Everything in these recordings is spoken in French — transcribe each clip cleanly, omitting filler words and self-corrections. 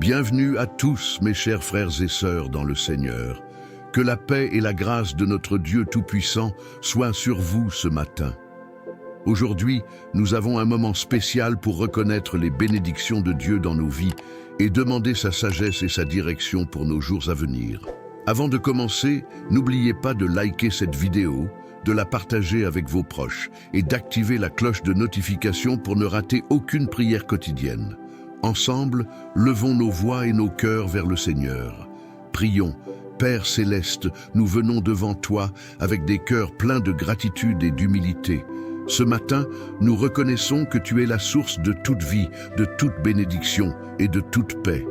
Bienvenue à tous, mes chers frères et sœurs dans le Seigneur. Que la paix et la grâce de notre Dieu Tout-Puissant soient sur vous ce matin. Aujourd'hui, nous avons un moment spécial pour reconnaître les bénédictions de Dieu dans nos vies et demander sa sagesse et sa direction pour nos jours à venir. Avant de commencer, n'oubliez pas de liker cette vidéo, de la partager avec vos proches et d'activer la cloche de notification pour ne rater aucune prière quotidienne. Ensemble, levons nos voix et nos cœurs vers le Seigneur. Prions. Père céleste, nous venons devant toi avec des cœurs pleins de gratitude et d'humilité. Ce matin, nous reconnaissons que tu es la source de toute vie, de toute bénédiction et de toute paix.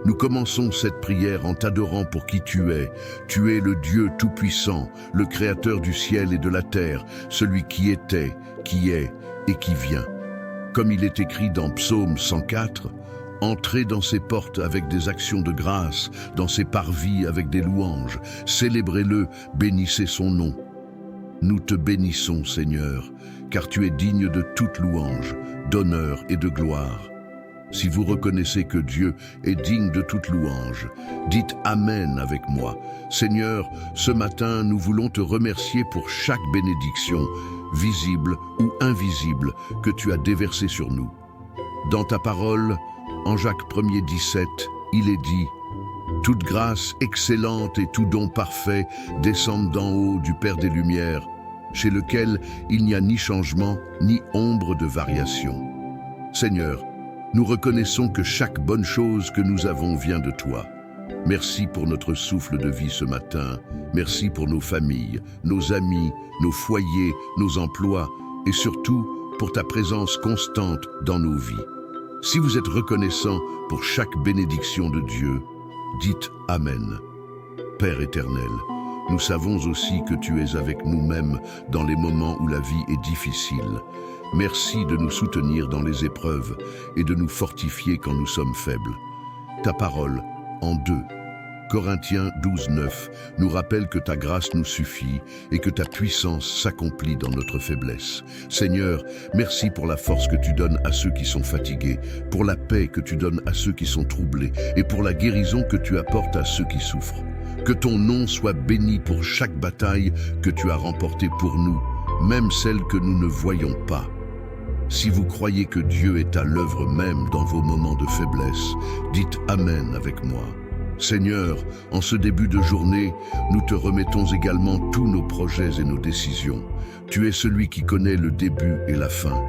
Nous commençons cette prière en t'adorant pour qui tu es. Tu es le Dieu Tout-Puissant, le Créateur du ciel et de la terre, celui qui était, qui est et qui vient. Comme il est écrit dans Psaume 104, « Entrez dans ses portes avec des actions de grâce, dans ses parvis avec des louanges. Célébrez-le, bénissez son nom. » Nous te bénissons, Seigneur, car tu es digne de toute louange, d'honneur et de gloire. Si vous reconnaissez que Dieu est digne de toute louange, dites Amen avec moi. Seigneur, ce matin, nous voulons te remercier pour chaque bénédiction, visible ou invisible, que tu as déversée sur nous. Dans ta parole, en Jacques 1er 17, il est dit « Toute grâce excellente et tout don parfait descendent d'en haut du Père des Lumières, chez lequel il n'y a ni changement, ni ombre de variation. » Seigneur, nous reconnaissons que chaque bonne chose que nous avons vient de toi. Merci pour notre souffle de vie ce matin. Merci pour nos familles, nos amis, nos foyers, nos emplois et surtout pour ta présence constante dans nos vies. Si vous êtes reconnaissant pour chaque bénédiction de Dieu, dites Amen. Père éternel, nous savons aussi que tu es avec nous-mêmes dans les moments où la vie est difficile. Merci de nous soutenir dans les épreuves et de nous fortifier quand nous sommes faibles. Ta parole, en 2 Corinthiens 12, 9, nous rappelle que ta grâce nous suffit et que ta puissance s'accomplit dans notre faiblesse. Seigneur, merci pour la force que tu donnes à ceux qui sont fatigués, pour la paix que tu donnes à ceux qui sont troublés et pour la guérison que tu apportes à ceux qui souffrent. Que ton nom soit béni pour chaque bataille que tu as remportée pour nous, même celle que nous ne voyons pas. Si vous croyez que Dieu est à l'œuvre même dans vos moments de faiblesse, dites Amen avec moi. Seigneur, en ce début de journée, nous te remettons également tous nos projets et nos décisions. Tu es celui qui connaît le début et la fin.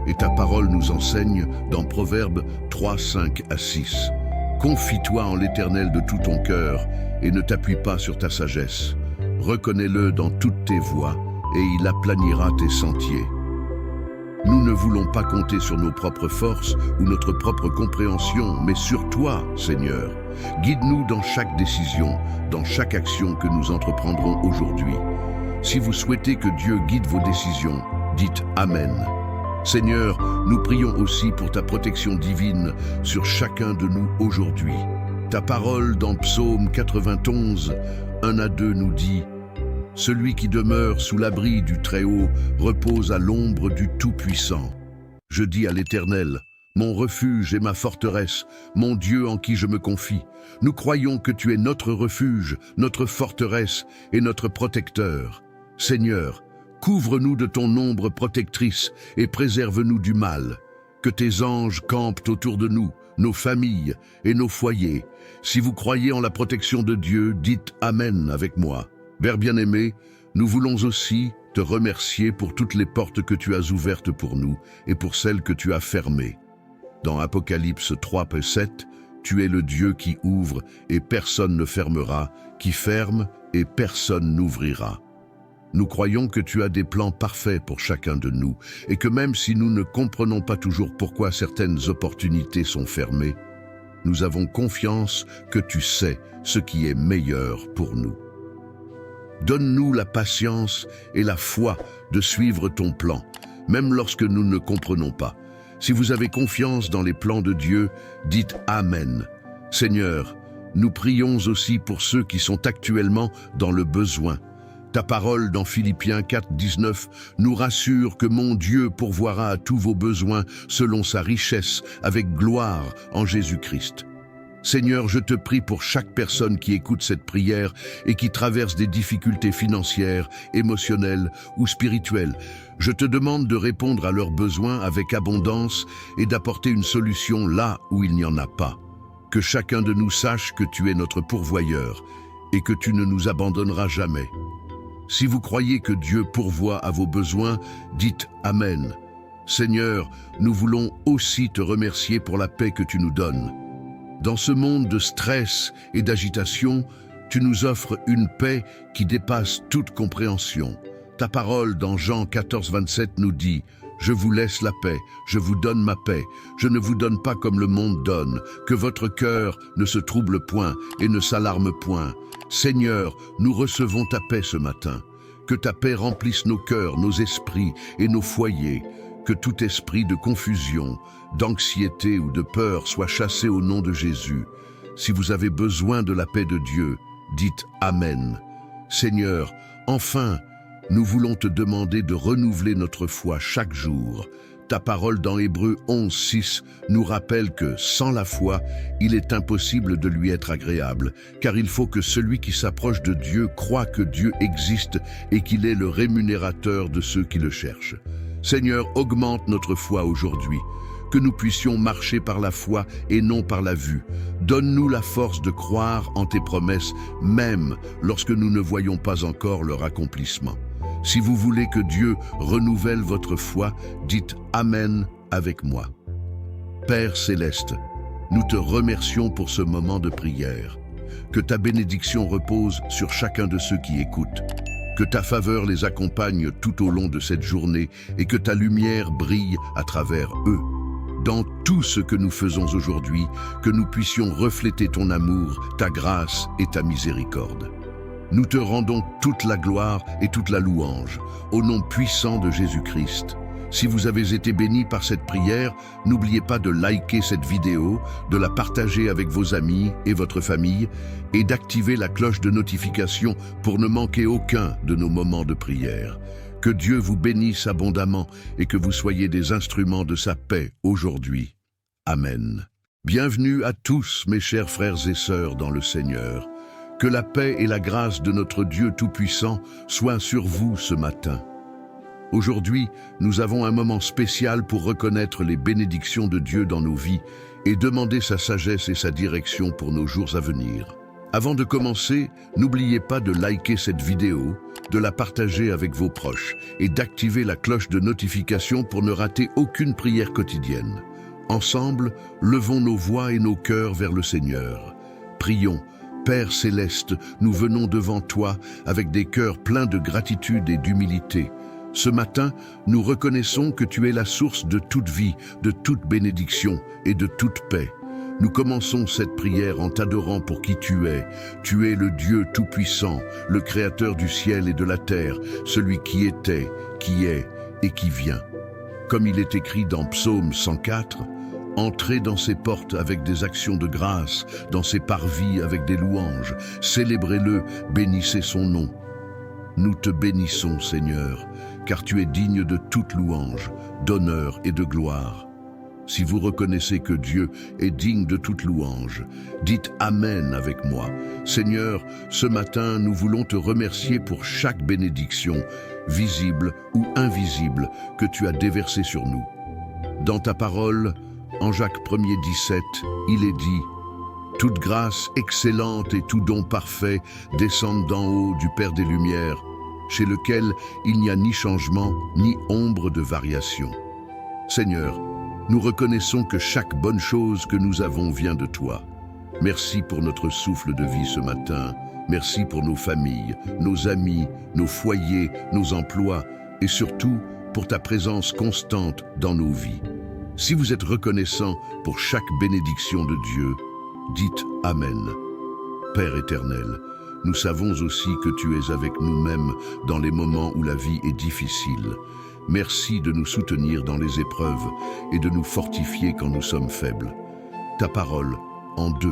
Et ta parole nous enseigne dans Proverbes 3, 5 à 6. Confie-toi en l'Éternel de tout ton cœur et ne t'appuie pas sur ta sagesse. Reconnais-le dans toutes tes voies et il aplanira tes sentiers. Nous ne voulons pas compter sur nos propres forces ou notre propre compréhension, mais sur toi, Seigneur. Guide-nous dans chaque décision, dans chaque action que nous entreprendrons aujourd'hui. Si vous souhaitez que Dieu guide vos décisions, dites Amen. Seigneur, nous prions aussi pour ta protection divine sur chacun de nous aujourd'hui. Ta parole dans Psaume 91, 1 à 2 nous dit « Celui qui demeure sous l'abri du Très-Haut repose à l'ombre du Tout-Puissant. Je dis à l'Éternel, mon refuge et ma forteresse, mon Dieu en qui je me confie. Nous croyons que tu es notre refuge, notre forteresse et notre protecteur. Seigneur, couvre-nous de ton ombre protectrice et préserve-nous du mal. Que tes anges campent autour de nous, nos familles et nos foyers. Si vous croyez en la protection de Dieu, dites Amen avec moi. Père bien-aimé, nous voulons aussi te remercier pour toutes les portes que tu as ouvertes pour nous et pour celles que tu as fermées. Dans Apocalypse 3, 7, tu es le Dieu qui ouvre et personne ne fermera, qui ferme et personne n'ouvrira. Nous croyons que tu as des plans parfaits pour chacun de nous et que même si nous ne comprenons pas toujours pourquoi certaines opportunités sont fermées, nous avons confiance que tu sais ce qui est meilleur pour nous. Donne-nous la patience et la foi de suivre ton plan, même lorsque nous ne comprenons pas. Si vous avez confiance dans les plans de Dieu, dites Amen. Seigneur, nous prions aussi pour ceux qui sont actuellement dans le besoin. Ta parole dans Philippiens 4, 19 nous rassure que mon Dieu pourvoira à tous vos besoins selon sa richesse avec gloire en Jésus-Christ. Seigneur, je te prie pour chaque personne qui écoute cette prière et qui traverse des difficultés financières, émotionnelles ou spirituelles. Je te demande de répondre à leurs besoins avec abondance et d'apporter une solution là où il n'y en a pas. Que chacun de nous sache que tu es notre pourvoyeur et que tu ne nous abandonneras jamais. Si vous croyez que Dieu pourvoit à vos besoins, dites Amen. Seigneur, nous voulons aussi te remercier pour la paix que tu nous donnes. Dans ce monde de stress et d'agitation, tu nous offres une paix qui dépasse toute compréhension. Ta parole dans Jean 14, 27 nous dit « Je vous laisse la paix, je vous donne ma paix, je ne vous donne pas comme le monde donne, que votre cœur ne se trouble point et ne s'alarme point. » Seigneur, nous recevons ta paix ce matin. Que ta paix remplisse nos cœurs, nos esprits et nos foyers. Que tout esprit de confusion, d'anxiété ou de peur soit chassé au nom de Jésus. Si vous avez besoin de la paix de Dieu, dites Amen. Seigneur, enfin, nous voulons te demander de renouveler notre foi chaque jour. Ta parole dans Hébreux 11, 6 nous rappelle que, sans la foi, il est impossible de lui être agréable, car il faut que celui qui s'approche de Dieu croie que Dieu existe et qu'il est le rémunérateur de ceux qui le cherchent. Seigneur, augmente notre foi aujourd'hui, que nous puissions marcher par la foi et non par la vue. Donne-nous la force de croire en tes promesses, même lorsque nous ne voyons pas encore leur accomplissement. Si vous voulez que Dieu renouvelle votre foi, dites Amen avec moi. Père céleste, nous te remercions pour ce moment de prière. Que ta bénédiction repose sur chacun de ceux qui écoutent. Que ta faveur les accompagne tout au long de cette journée et que ta lumière brille à travers eux. Dans tout ce que nous faisons aujourd'hui, que nous puissions refléter ton amour, ta grâce et ta miséricorde. Nous te rendons toute la gloire et toute la louange, au nom puissant de Jésus-Christ. Si vous avez été bénis par cette prière, n'oubliez pas de liker cette vidéo, de la partager avec vos amis et votre famille, et d'activer la cloche de notification pour ne manquer aucun de nos moments de prière. Que Dieu vous bénisse abondamment et que vous soyez des instruments de sa paix aujourd'hui. Amen. Bienvenue à tous, mes chers frères et sœurs dans le Seigneur. Que la paix et la grâce de notre Dieu Tout-Puissant soient sur vous ce matin. Aujourd'hui, nous avons un moment spécial pour reconnaître les bénédictions de Dieu dans nos vies et demander sa sagesse et sa direction pour nos jours à venir. Avant de commencer, n'oubliez pas de liker cette vidéo, de la partager avec vos proches et d'activer la cloche de notification pour ne rater aucune prière quotidienne. Ensemble, levons nos voix et nos cœurs vers le Seigneur. Prions. Père céleste, nous venons devant toi avec des cœurs pleins de gratitude et d'humilité. Ce matin, nous reconnaissons que tu es la source de toute vie, de toute bénédiction et de toute paix. Nous commençons cette prière en t'adorant pour qui tu es. Tu es le Dieu Tout-Puissant, le Créateur du ciel et de la terre, celui qui était, qui est et qui vient. Comme il est écrit dans Psaume 104, « Entrez dans ses portes avec des actions de grâce, dans ses parvis avec des louanges. Célébrez-le, bénissez son nom. » Nous te bénissons, Seigneur, car tu es digne de toute louange, d'honneur et de gloire. Si vous reconnaissez que Dieu est digne de toute louange, dites Amen avec moi. Seigneur, ce matin, nous voulons te remercier pour chaque bénédiction, visible ou invisible, que tu as déversée sur nous. Dans ta parole, en Jacques 1er 17, il est dit « Toute grâce excellente et tout don parfait descendent d'en haut du Père des Lumières, chez lequel il n'y a ni changement, ni ombre de variation. » Seigneur, nous reconnaissons que chaque bonne chose que nous avons vient de toi. Merci pour notre souffle de vie ce matin. Merci pour nos familles, nos amis, nos foyers, nos emplois et surtout pour ta présence constante dans nos vies. Si vous êtes reconnaissant pour chaque bénédiction de Dieu, dites Amen. Père éternel, nous savons aussi que tu es avec nous-mêmes dans les moments où la vie est difficile. Merci de nous soutenir dans les épreuves et de nous fortifier quand nous sommes faibles. Ta parole, en 2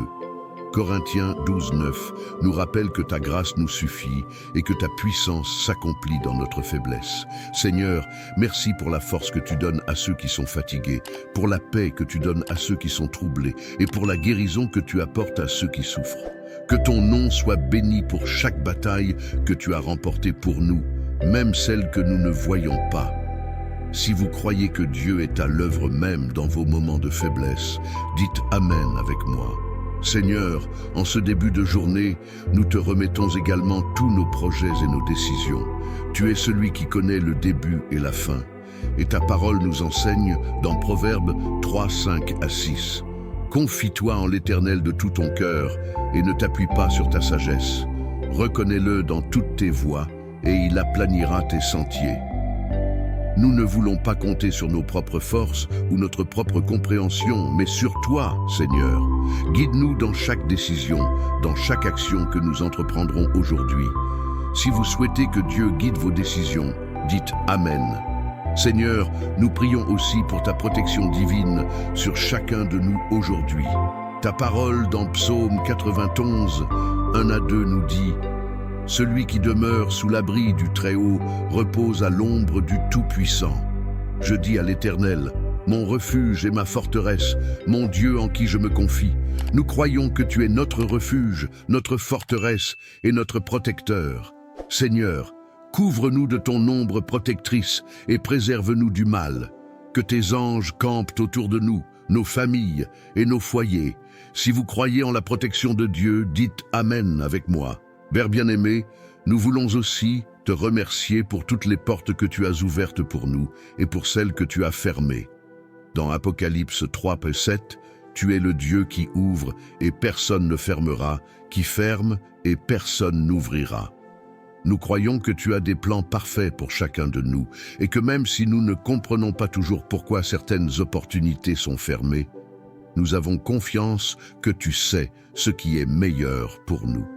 Corinthiens 12:9 nous rappelle que ta grâce nous suffit et que ta puissance s'accomplit dans notre faiblesse. Seigneur, merci pour la force que tu donnes à ceux qui sont fatigués, pour la paix que tu donnes à ceux qui sont troublés et pour la guérison que tu apportes à ceux qui souffrent. Que ton nom soit béni pour chaque bataille que tu as remportée pour nous, même celle que nous ne voyons pas. Si vous croyez que Dieu est à l'œuvre même dans vos moments de faiblesse, dites Amen avec moi. Seigneur, en ce début de journée, nous te remettons également tous nos projets et nos décisions. Tu es celui qui connaît le début et la fin. Et ta parole nous enseigne dans Proverbes 3, 5 à 6. Confie-toi en l'Éternel de tout ton cœur et ne t'appuie pas sur ta sagesse. Reconnais-le dans toutes tes voies et il aplanira tes sentiers. Nous ne voulons pas compter sur nos propres forces ou notre propre compréhension, mais sur toi, Seigneur. Guide-nous dans chaque décision, dans chaque action que nous entreprendrons aujourd'hui. Si vous souhaitez que Dieu guide vos décisions, dites Amen. Seigneur, nous prions aussi pour ta protection divine sur chacun de nous aujourd'hui. Ta parole dans Psaume 91, 1 à 2 nous dit « Celui qui demeure sous l'abri du Très-Haut repose à l'ombre du Tout-Puissant. Je dis à l'Éternel, mon refuge et ma forteresse, mon Dieu en qui je me confie. Nous croyons que tu es notre refuge, notre forteresse et notre protecteur. Seigneur, couvre-nous de ton ombre protectrice et préserve-nous du mal. Que tes anges campent autour de nous, nos familles et nos foyers. Si vous croyez en la protection de Dieu, dites Amen avec moi. Père bien-aimé, nous voulons aussi te remercier pour toutes les portes que tu as ouvertes pour nous et pour celles que tu as fermées. Dans Apocalypse 3:7, tu es le Dieu qui ouvre et personne ne fermera, qui ferme et personne n'ouvrira. Nous croyons que tu as des plans parfaits pour chacun de nous et que même si nous ne comprenons pas toujours pourquoi certaines opportunités sont fermées, nous avons confiance que tu sais ce qui est meilleur pour nous.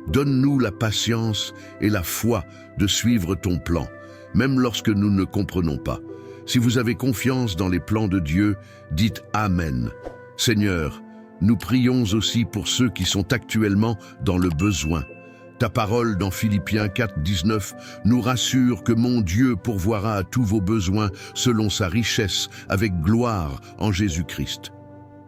Donne-nous la patience et la foi de suivre ton plan, même lorsque nous ne comprenons pas. Si vous avez confiance dans les plans de Dieu, dites Amen. Seigneur, nous prions aussi pour ceux qui sont actuellement dans le besoin. Ta parole dans Philippiens 4:19 nous rassure que mon Dieu pourvoira à tous vos besoins selon sa richesse avec gloire en Jésus-Christ.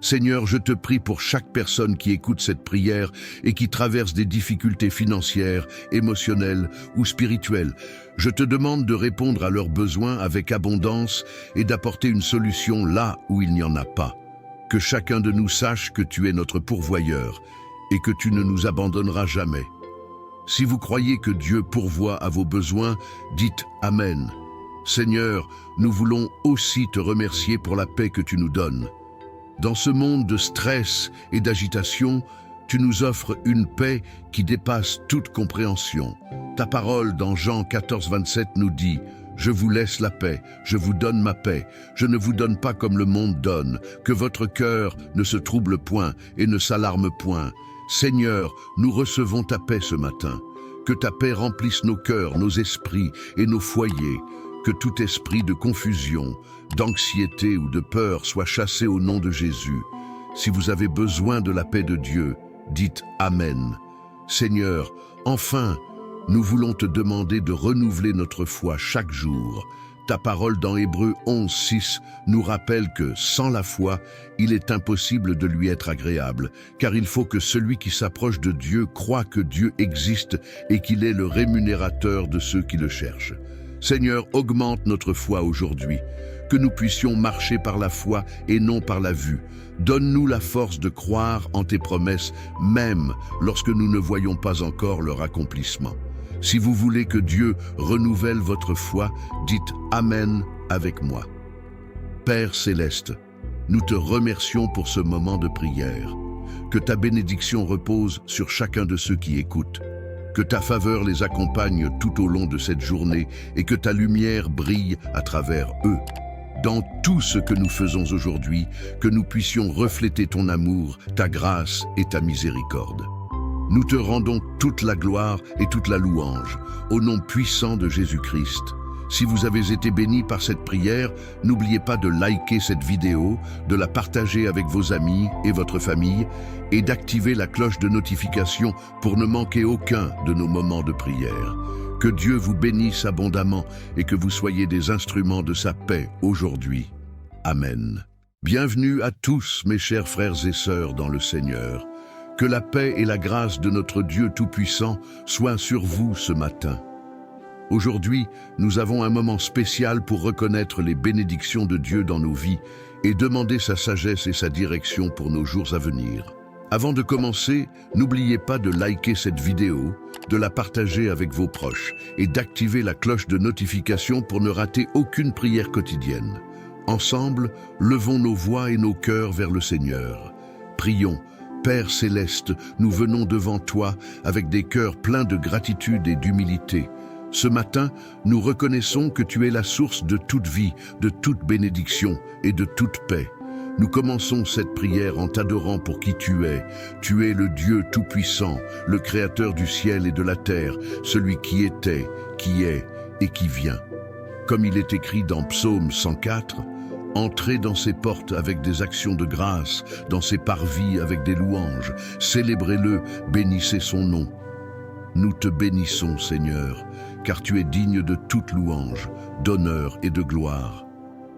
Seigneur, je te prie pour chaque personne qui écoute cette prière et qui traverse des difficultés financières, émotionnelles ou spirituelles. Je te demande de répondre à leurs besoins avec abondance et d'apporter une solution là où il n'y en a pas. Que chacun de nous sache que tu es notre pourvoyeur et que tu ne nous abandonneras jamais. Si vous croyez que Dieu pourvoit à vos besoins, dites Amen. Seigneur, nous voulons aussi te remercier pour la paix que tu nous donnes. Dans ce monde de stress et d'agitation, tu nous offres une paix qui dépasse toute compréhension. Ta parole dans Jean 14:27 nous dit « Je vous laisse la paix, je vous donne ma paix, je ne vous donne pas comme le monde donne, que votre cœur ne se trouble point et ne s'alarme point. Seigneur, nous recevons ta paix ce matin. Que ta paix remplisse nos cœurs, nos esprits et nos foyers. Que tout esprit de confusion, d'anxiété ou de peur soit chassé au nom de Jésus. Si vous avez besoin de la paix de Dieu, dites Amen. Seigneur, enfin, nous voulons te demander de renouveler notre foi chaque jour. Ta parole dans Hébreux 11:6 nous rappelle que, sans la foi, il est impossible de lui être agréable, car il faut que celui qui s'approche de Dieu croie que Dieu existe et qu'il est le rémunérateur de ceux qui le cherchent. Seigneur, augmente notre foi aujourd'hui, que nous puissions marcher par la foi et non par la vue. Donne-nous la force de croire en tes promesses, même lorsque nous ne voyons pas encore leur accomplissement. Si vous voulez que Dieu renouvelle votre foi, dites Amen avec moi. Père céleste, nous te remercions pour ce moment de prière. Que ta bénédiction repose sur chacun de ceux qui écoutent. Que ta faveur les accompagne tout au long de cette journée et que ta lumière brille à travers eux. Dans tout ce que nous faisons aujourd'hui, que nous puissions refléter ton amour, ta grâce et ta miséricorde. Nous te rendons toute la gloire et toute la louange, au nom puissant de Jésus-Christ. Si vous avez été béni par cette prière, n'oubliez pas de liker cette vidéo, de la partager avec vos amis et votre famille et d'activer la cloche de notification pour ne manquer aucun de nos moments de prière. Que Dieu vous bénisse abondamment et que vous soyez des instruments de sa paix aujourd'hui. Amen. Bienvenue à tous mes chers frères et sœurs dans le Seigneur. Que la paix et la grâce de notre Dieu Tout-Puissant soient sur vous ce matin. Aujourd'hui, nous avons un moment spécial pour reconnaître les bénédictions de Dieu dans nos vies et demander sa sagesse et sa direction pour nos jours à venir. Avant de commencer, n'oubliez pas de liker cette vidéo, de la partager avec vos proches et d'activer la cloche de notification pour ne rater aucune prière quotidienne. Ensemble, levons nos voix et nos cœurs vers le Seigneur. Prions. Père céleste, nous venons devant toi avec des cœurs pleins de gratitude et d'humilité. Ce matin, nous reconnaissons que tu es la source de toute vie, de toute bénédiction et de toute paix. Nous commençons cette prière en t'adorant pour qui tu es. Tu es le Dieu Tout-Puissant, le Créateur du ciel et de la terre, celui qui était, qui est et qui vient. Comme il est écrit dans Psaume 104, « Entrez dans ses portes avec des actions de grâce, dans ses parvis avec des louanges. Célébrez-le, bénissez son nom. » Nous te bénissons, Seigneur, car tu es digne de toute louange, d'honneur et de gloire.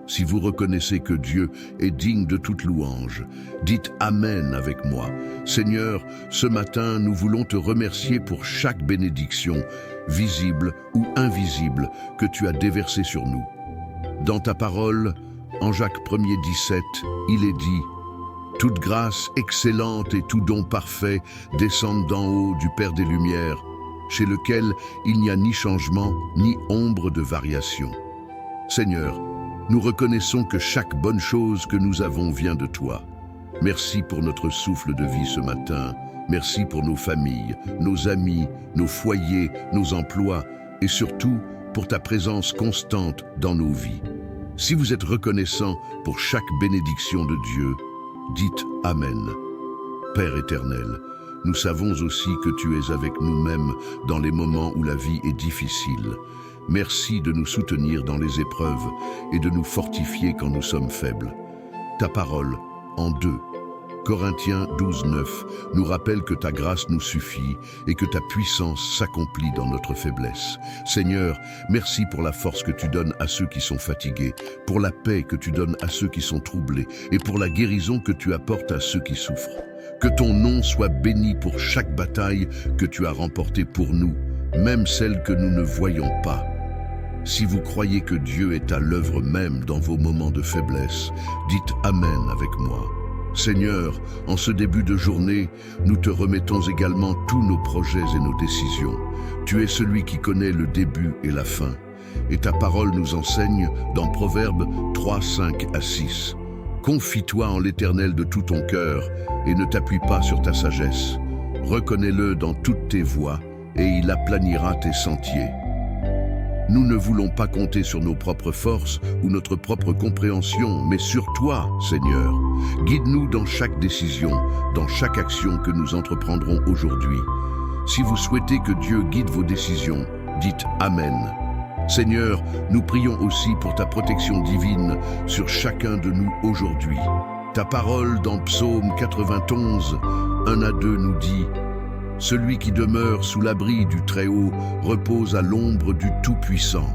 Si vous reconnaissez que Dieu est digne de toute louange, dites Amen avec moi. Seigneur, ce matin, nous voulons te remercier pour chaque bénédiction, visible ou invisible, que tu as déversée sur nous. Dans ta parole, en Jacques 1er 17, il est dit « Toute grâce excellente et tout don parfait descendent d'en haut du Père des Lumières, chez lequel il n'y a ni changement, ni ombre de variation. » Seigneur, nous reconnaissons que chaque bonne chose que nous avons vient de toi. Merci pour notre souffle de vie ce matin. Merci pour nos familles, nos amis, nos foyers, nos emplois et surtout pour ta présence constante dans nos vies. Si vous êtes reconnaissant pour chaque bénédiction de Dieu, dites Amen. Père éternel, nous savons aussi que tu es avec nous-mêmes dans les moments où la vie est difficile. Merci de nous soutenir dans les épreuves et de nous fortifier quand nous sommes faibles. Ta parole, en 2 Corinthiens 12, 9, nous rappelle que ta grâce nous suffit et que ta puissance s'accomplit dans notre faiblesse. Seigneur, merci pour la force que tu donnes à ceux qui sont fatigués, pour la paix que tu donnes à ceux qui sont troublés et pour la guérison que tu apportes à ceux qui souffrent. Que ton nom soit béni pour chaque bataille que tu as remportée pour nous, même celle que nous ne voyons pas. Si vous croyez que Dieu est à l'œuvre même dans vos moments de faiblesse, dites Amen avec moi. Seigneur, en ce début de journée, nous te remettons également tous nos projets et nos décisions. Tu es celui qui connaît le début et la fin. Et ta parole nous enseigne dans Proverbes 3, 5 à 6. Confie-toi en l'Éternel de tout ton cœur et ne t'appuie pas sur ta sagesse. Reconnais-le dans toutes tes voies et il aplanira tes sentiers. Nous ne voulons pas compter sur nos propres forces ou notre propre compréhension, mais sur toi, Seigneur. Guide-nous dans chaque décision, dans chaque action que nous entreprendrons aujourd'hui. Si vous souhaitez que Dieu guide vos décisions, dites Amen. Seigneur, nous prions aussi pour ta protection divine sur chacun de nous aujourd'hui. Ta parole dans Psaume 91, 1 à 2 nous dit « Celui qui demeure sous l'abri du Très-Haut repose à l'ombre du Tout-Puissant.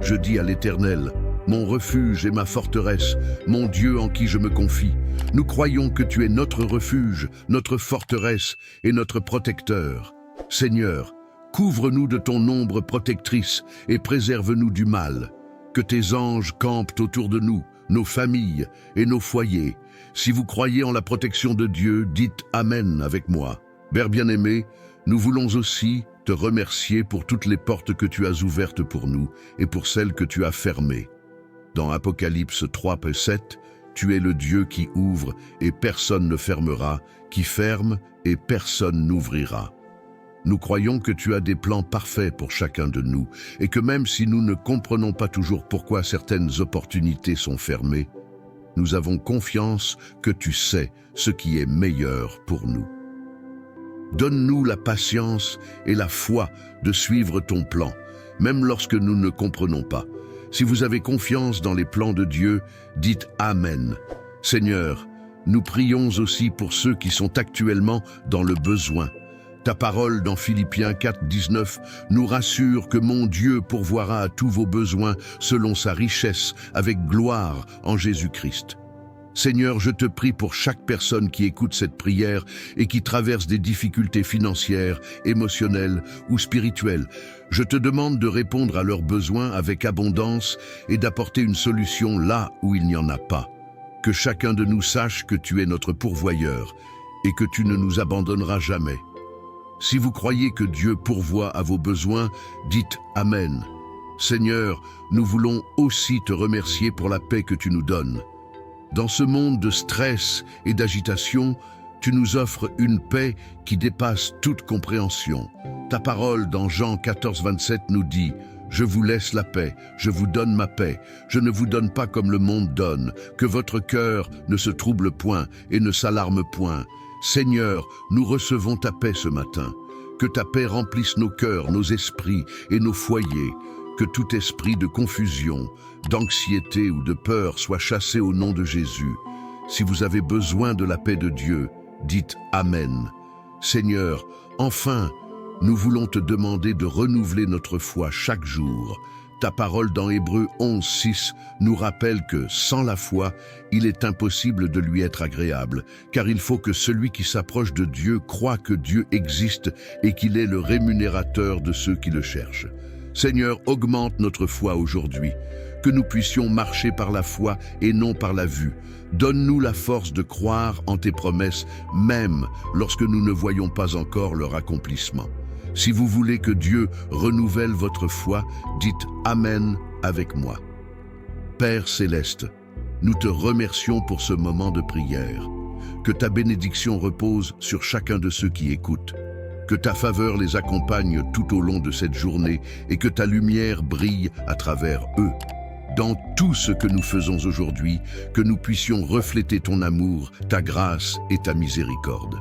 Je dis à l'Éternel, mon refuge et ma forteresse, mon Dieu en qui je me confie. Nous croyons que tu es notre refuge, notre forteresse et notre protecteur. Seigneur, couvre-nous de ton ombre protectrice et préserve-nous du mal. Que tes anges campent autour de nous, nos familles et nos foyers. Si vous croyez en la protection de Dieu, dites Amen avec moi. Père bien-aimé, nous voulons aussi te remercier pour toutes les portes que tu as ouvertes pour nous et pour celles que tu as fermées. Dans Apocalypse 3, 7, tu es le Dieu qui ouvre et personne ne fermera, qui ferme et personne n'ouvrira. Nous croyons que tu as des plans parfaits pour chacun de nous et que même si nous ne comprenons pas toujours pourquoi certaines opportunités sont fermées, nous avons confiance que tu sais ce qui est meilleur pour nous. Donne-nous la patience et la foi de suivre ton plan, même lorsque nous ne comprenons pas. Si vous avez confiance dans les plans de Dieu, dites Amen. Seigneur, nous prions aussi pour ceux qui sont actuellement dans le besoin. Ta parole dans Philippiens 4, 19 nous rassure que mon Dieu pourvoira à tous vos besoins selon sa richesse avec gloire en Jésus-Christ. Seigneur, je te prie pour chaque personne qui écoute cette prière et qui traverse des difficultés financières, émotionnelles ou spirituelles. Je te demande de répondre à leurs besoins avec abondance et d'apporter une solution là où il n'y en a pas. Que chacun de nous sache que tu es notre pourvoyeur et que tu ne nous abandonneras jamais. Si vous croyez que Dieu pourvoit à vos besoins, dites Amen. Seigneur, nous voulons aussi te remercier pour la paix que tu nous donnes. Dans ce monde de stress et d'agitation, tu nous offres une paix qui dépasse toute compréhension. Ta parole dans Jean 14, 27 nous dit « Je vous laisse la paix, je vous donne ma paix, je ne vous donne pas comme le monde donne, que votre cœur ne se trouble point et ne s'alarme point. Seigneur, nous recevons ta paix ce matin. Que ta paix remplisse nos cœurs, nos esprits et nos foyers. Que tout esprit de confusion, d'anxiété ou de peur soit chassé au nom de Jésus. Si vous avez besoin de la paix de Dieu, dites Amen. Seigneur, enfin, nous voulons te demander de renouveler notre foi chaque jour. Ta parole dans Hébreux 11, 6 nous rappelle que, sans la foi, il est impossible de lui être agréable, car il faut que celui qui s'approche de Dieu croie que Dieu existe et qu'il est le rémunérateur de ceux qui le cherchent. Seigneur, augmente notre foi aujourd'hui, que nous puissions marcher par la foi et non par la vue. Donne-nous la force de croire en tes promesses, même lorsque nous ne voyons pas encore leur accomplissement. Si vous voulez que Dieu renouvelle votre foi, dites Amen avec moi. Père céleste, nous te remercions pour ce moment de prière. Que ta bénédiction repose sur chacun de ceux qui écoutent. Que ta faveur les accompagne tout au long de cette journée et que ta lumière brille à travers eux. Dans tout ce que nous faisons aujourd'hui, que nous puissions refléter ton amour, ta grâce et ta miséricorde.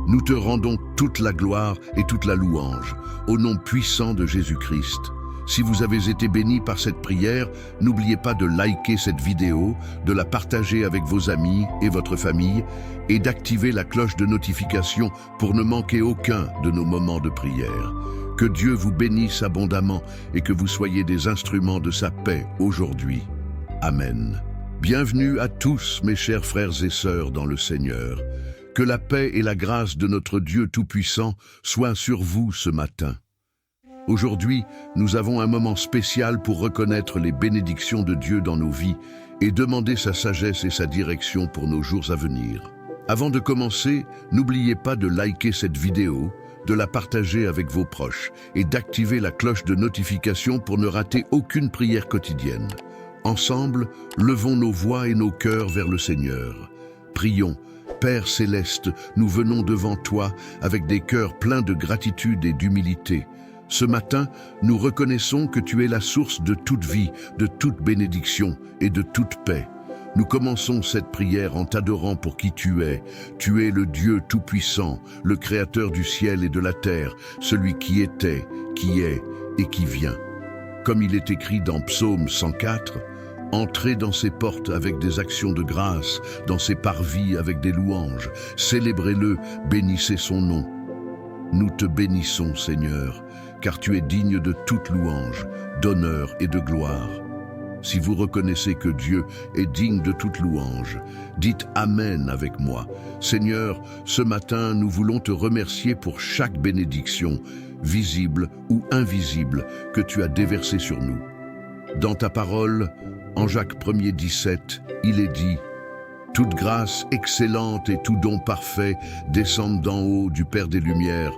Nous te rendons toute la gloire et toute la louange, au nom puissant de Jésus-Christ. Si vous avez été bénis par cette prière, n'oubliez pas de liker cette vidéo, de la partager avec vos amis et votre famille et d'activer la cloche de notification pour ne manquer aucun de nos moments de prière. Que Dieu vous bénisse abondamment et que vous soyez des instruments de sa paix aujourd'hui. Amen. Bienvenue à tous, mes chers frères et sœurs dans le Seigneur. Que la paix et la grâce de notre Dieu Tout-Puissant soient sur vous ce matin. Aujourd'hui, nous avons un moment spécial pour reconnaître les bénédictions de Dieu dans nos vies et demander sa sagesse et sa direction pour nos jours à venir. Avant de commencer, n'oubliez pas de liker cette vidéo, de la partager avec vos proches et d'activer la cloche de notification pour ne rater aucune prière quotidienne. Ensemble, levons nos voix et nos cœurs vers le Seigneur. Prions. Père céleste, nous venons devant toi avec des cœurs pleins de gratitude et d'humilité. Ce matin, nous reconnaissons que tu es la source de toute vie, de toute bénédiction et de toute paix. Nous commençons cette prière en t'adorant pour qui tu es. Tu es le Dieu Tout-Puissant, le Créateur du ciel et de la terre, celui qui était, qui est et qui vient. Comme il est écrit dans Psaume 104, « Entrez dans ses portes avec des actions de grâce, dans ses parvis avec des louanges. Célébrez-le, bénissez son nom. » Nous te bénissons, Seigneur, car tu es digne de toute louange, d'honneur et de gloire. Si vous reconnaissez que Dieu est digne de toute louange, dites Amen avec moi. Seigneur, ce matin, nous voulons te remercier pour chaque bénédiction, visible ou invisible, que tu as déversée sur nous. Dans ta parole, en Jacques 1er 17, il est dit « Toute grâce excellente et tout don parfait descendent d'en haut du Père des Lumières,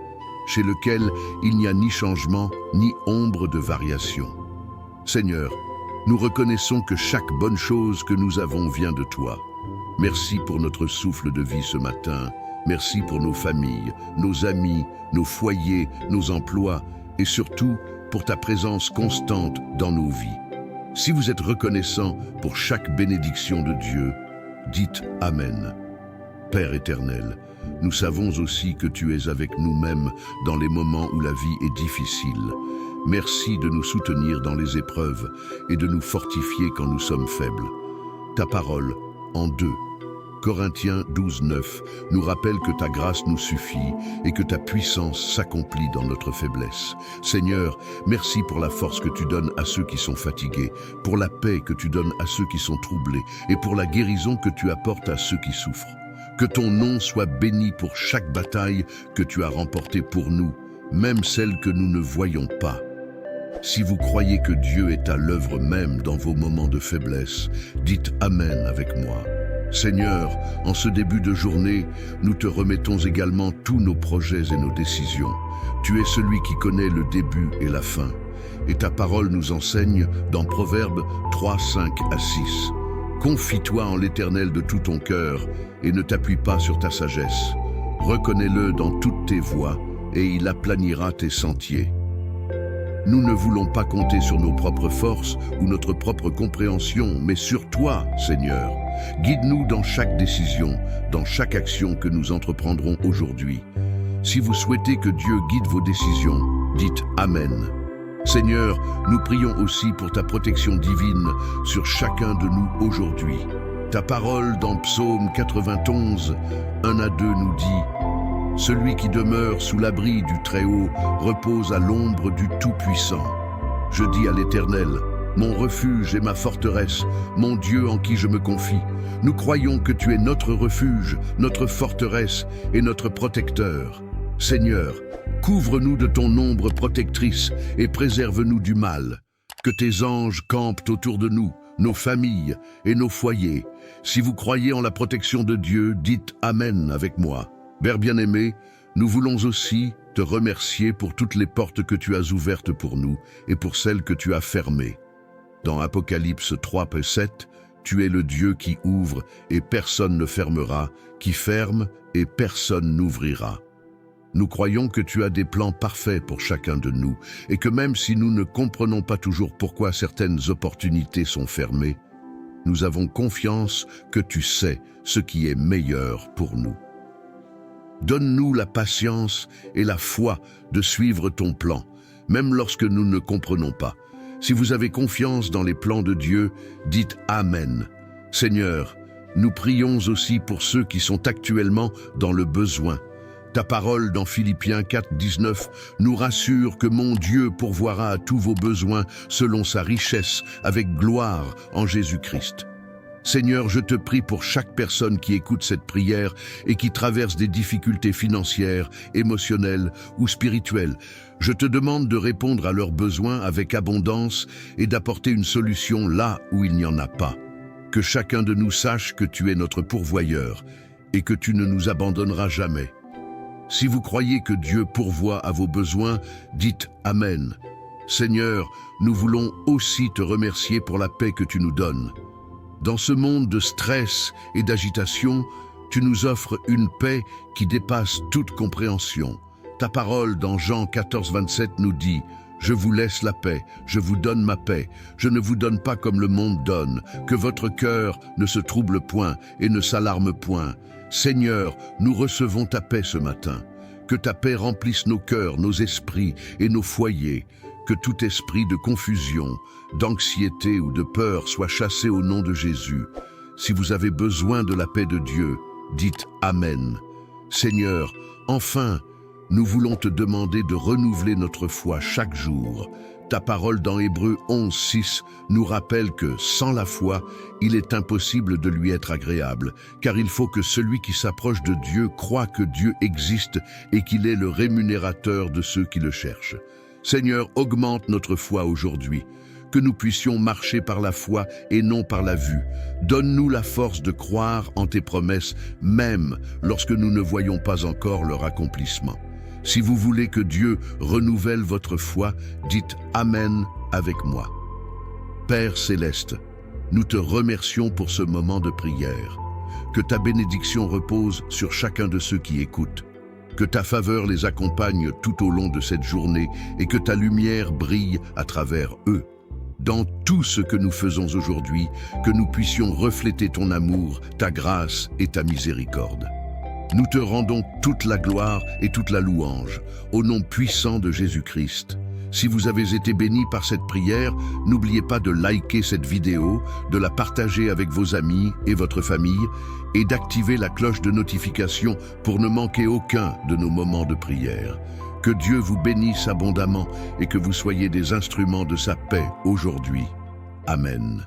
chez lequel il n'y a ni changement, ni ombre de variation. » Seigneur, nous reconnaissons que chaque bonne chose que nous avons vient de toi. Merci pour notre souffle de vie ce matin. Merci pour nos familles, nos amis, nos foyers, nos emplois et surtout pour ta présence constante dans nos vies. Si vous êtes reconnaissant pour chaque bénédiction de Dieu, dites Amen. Père éternel, nous savons aussi que tu es avec nous-mêmes dans les moments où la vie est difficile. merci de nous soutenir dans les épreuves et de nous fortifier quand nous sommes faibles. Ta parole, en 2 Corinthiens 12:9, nous rappelle que ta grâce nous suffit et que ta puissance s'accomplit dans notre faiblesse. Seigneur, merci pour la force que tu donnes à ceux qui sont fatigués, pour la paix que tu donnes à ceux qui sont troublés et pour la guérison que tu apportes à ceux qui souffrent. Que ton nom soit béni pour chaque bataille que tu as remportée pour nous, même celle que nous ne voyons pas. Si vous croyez que Dieu est à l'œuvre même dans vos moments de faiblesse, dites Amen avec moi. Seigneur, en ce début de journée, nous te remettons également tous nos projets et nos décisions. Tu es celui qui connaît le début et la fin. Et ta parole nous enseigne dans Proverbes 3, 5 à 6. Confie-toi en l'Éternel de tout ton cœur et ne t'appuie pas sur ta sagesse. Reconnais-le dans toutes tes voies et il aplanira tes sentiers. Nous ne voulons pas compter sur nos propres forces ou notre propre compréhension, mais sur toi, Seigneur. Guide-nous dans chaque décision, dans chaque action que nous entreprendrons aujourd'hui. Si vous souhaitez que Dieu guide vos décisions, dites Amen. Seigneur, nous prions aussi pour ta protection divine sur chacun de nous aujourd'hui. Ta parole dans Psaume 91, 1 à 2 nous dit « Celui qui demeure sous l'abri du Très-Haut repose à l'ombre du Tout-Puissant. Je dis à l'Éternel, mon refuge et ma forteresse, mon Dieu en qui je me confie. Nous croyons que tu es notre refuge, notre forteresse et notre protecteur. Seigneur, couvre-nous de ton ombre protectrice et préserve-nous du mal. Que tes anges campent autour de nous, nos familles et nos foyers. Si vous croyez en la protection de Dieu, dites Amen avec moi. Père bien-aimé, nous voulons aussi te remercier pour toutes les portes que tu as ouvertes pour nous et pour celles que tu as fermées. Dans Apocalypse 3, 7, tu es le Dieu qui ouvre et personne ne fermera, qui ferme et personne n'ouvrira. Nous croyons que tu as des plans parfaits pour chacun de nous et que même si nous ne comprenons pas toujours pourquoi certaines opportunités sont fermées, nous avons confiance que tu sais ce qui est meilleur pour nous. Donne-nous la patience et la foi de suivre ton plan, même lorsque nous ne comprenons pas. Si vous avez confiance dans les plans de Dieu, dites Amen. Seigneur, nous prions aussi pour ceux qui sont actuellement dans le besoin. Ta parole dans Philippiens 4, 19 nous rassure que mon Dieu pourvoira à tous vos besoins selon sa richesse avec gloire en Jésus-Christ. Seigneur, je te prie pour chaque personne qui écoute cette prière et qui traverse des difficultés financières, émotionnelles ou spirituelles. Je te demande de répondre à leurs besoins avec abondance et d'apporter une solution là où il n'y en a pas. Que chacun de nous sache que tu es notre pourvoyeur et que tu ne nous abandonneras jamais. Si vous croyez que Dieu pourvoit à vos besoins, dites Amen. Seigneur, nous voulons aussi te remercier pour la paix que tu nous donnes. Dans ce monde de stress et d'agitation, tu nous offres une paix qui dépasse toute compréhension. Ta parole dans Jean 14, 27 nous dit « Je vous laisse la paix, je vous donne ma paix, je ne vous donne pas comme le monde donne, que votre cœur ne se trouble point et ne s'alarme point. Seigneur, nous recevons ta paix ce matin. Que ta paix remplisse nos cœurs, nos esprits et nos foyers. Que tout esprit de confusion, d'anxiété ou de peur soit chassé au nom de Jésus. Si vous avez besoin de la paix de Dieu, dites Amen. Seigneur, enfin, nous voulons te demander de renouveler notre foi chaque jour. Ta parole dans Hébreux 11, 6 nous rappelle que, sans la foi, il est impossible de lui être agréable, car il faut que celui qui s'approche de Dieu croie que Dieu existe et qu'il est le rémunérateur de ceux qui le cherchent. Seigneur, augmente notre foi aujourd'hui, que nous puissions marcher par la foi et non par la vue. Donne-nous la force de croire en tes promesses, même lorsque nous ne voyons pas encore leur accomplissement. Si vous voulez que Dieu renouvelle votre foi, dites Amen avec moi. Père céleste, nous te remercions pour ce moment de prière. Que ta bénédiction repose sur chacun de ceux qui écoutent. Que ta faveur les accompagne tout au long de cette journée et que ta lumière brille à travers eux. Dans tout ce que nous faisons aujourd'hui, que nous puissions refléter ton amour, ta grâce et ta miséricorde. Nous te rendons toute la gloire et toute la louange, au nom puissant de Jésus-Christ. Si vous avez été béni par cette prière, n'oubliez pas de liker cette vidéo, de la partager avec vos amis et votre famille et d'activer la cloche de notification pour ne manquer aucun de nos moments de prière. Que Dieu vous bénisse abondamment et que vous soyez des instruments de sa paix aujourd'hui. Amen.